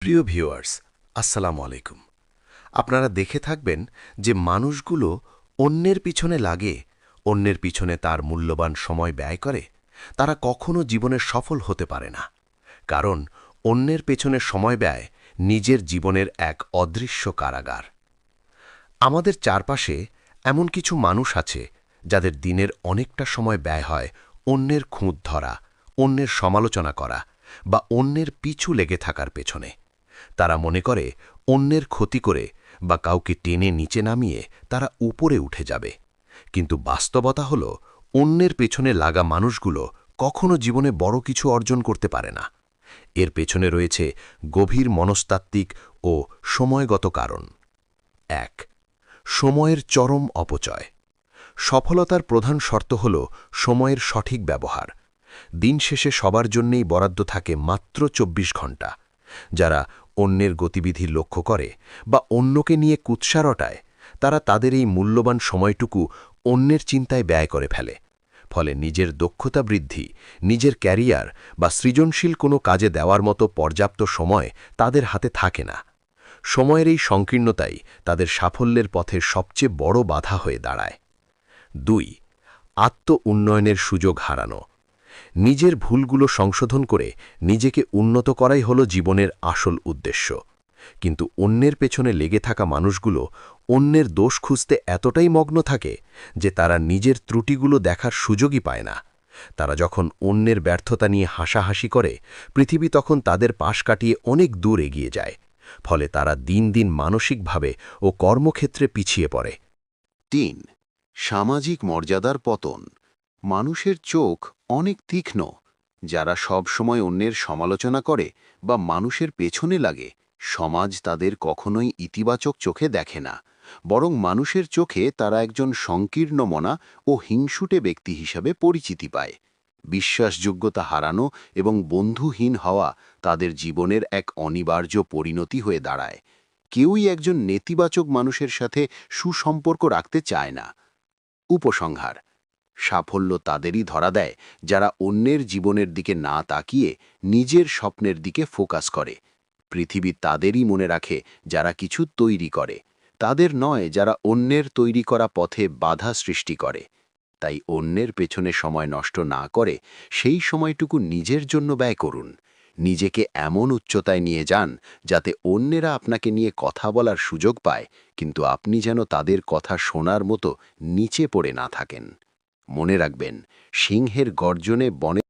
প্রিয় ভিউয়ার্স, আসসালামু আলাইকুম। আপনারা দেখে থাকবেন যে মানুষগুলো অন্যের পিছনে লাগে, অন্যের পিছনে তার মূল্যবান সময় ব্যয় করে, তারা কখনো জীবনে সফল হতে পারে না। কারণ অন্যের পেছনে সময় ব্যয় নিজের জীবনের এক অদৃশ্য কারাগার। আমাদের চারপাশে এমন কিছু মানুষ আছে যাদের দিনের অনেকটা সময় ব্যয় হয় অন্যের খুঁত ধরা, অন্যের সমালোচনা করা বা অন্যের পিছু লেগে থাকার পেছনে। তারা মনে করে অন্যের ক্ষতি করে বা কাউকে টেনে নিচে নামিয়ে তারা উপরে উঠে যাবে। কিন্তু বাস্তবতা হল, অন্যের পেছনে লাগা মানুষগুলো কখনো জীবনে বড় কিছু অর্জন করতে পারে না। এর পেছনে রয়েছে গভীর মনস্তাত্ত্বিক ও সময়গত কারণ। ১. সময়ের চরম অপচয়। সফলতার প্রধান শর্ত হল সময়ের সঠিক ব্যবহার। দিন শেষে সবার জন্যেই বরাদ্দ থাকে মাত্র ২৪ ঘণ্টা। যারা অন্যের গতিবিধি লক্ষ্য করে বা অন্যকে নিয়ে কুৎসা রটায়, তারা তাদের এই মূল্যবান সময়টুকু অন্যের চিন্তায় ব্যয় করে ফেলে। ফলে নিজের দক্ষতা বৃদ্ধি, নিজের ক্যারিয়ার বা সৃজনশীল কোনো কাজে দেওয়ার মতো পর্যাপ্ত সময় তাদের হাতে থাকে না। সময়ের এই সংকীর্ণতাই তাদের সাফল্যের পথে সবচেয়ে বড় বাধা হয়ে দাঁড়ায়। ২. আত্ম-উন্নয়নের সুযোগ হারানো। নিজের ভুলগুলো সংশোধন করে নিজেকে উন্নত করাই হল জীবনের আসল উদ্দেশ্য। কিন্তু অন্যের পেছনে লেগে থাকা মানুষগুলো অন্যের দোষ খুঁজতে এতটাই মগ্ন থাকে যে তারা নিজের ত্রুটিগুলো দেখার সুযোগই পায় না। তারা যখন অন্যের ব্যর্থতা নিয়ে হাসাহাসি করে, পৃথিবী তখন তাদের পাশ কাটিয়ে অনেক দূর এগিয়ে যায়। ফলে তারা দিন দিন মানসিকভাবে ও কর্মক্ষেত্রে পিছিয়ে পড়ে। ৩. সামাজিক মর্যাদার পতন। মানুষের চোখ অনেক তীক্ষ্ণ। যারা সব সময় অন্যের সমালোচনা করে বা মানুষের পেছনে লাগে, সমাজ তাদের কখনোই ইতিবাচক চোখে দেখে না, বরং মানুষের চোখে তারা একজন সংকীর্ণ মনা ও হিংসুটে ব্যক্তি হিসাবে পরিচিতি পায়। বিশ্বাসযোগ্যতা হারানো এবং বন্ধুহীন হওয়া তাদের জীবনের এক অনিবার্য পরিণতি হয়ে দাঁড়ায়। কেউই একজন নেতিবাচক মানুষের সাথে সুসম্পর্ক রাখতে চায় না। উপসংহার: সাফল্য তাদেরই ধরা দেয় যারা অন্যের জীবনের দিকে না তাকিয়ে নিজের স্বপ্নের দিকে ফোকাস করে। পৃথিবী তাদেরই মনে রাখে যারা কিছু তৈরি করে, তাদের নয় যারা অন্যের তৈরি করা পথে বাধা সৃষ্টি করে। তাই অন্যের পেছনে সময় নষ্ট না করে সেই সময়টুকু নিজের জন্য ব্যয় করুন। নিজেকে এমন উচ্চতায় নিয়ে যান যাতে অন্যেরা আপনাকে নিয়ে কথা বলার সুযোগ পায়, কিন্তু আপনি যেন তাদের কথা শোনার মতো নিচে পড়ে না থাকেন। মনে রাখবেন, সিংহের গর্জনে বনে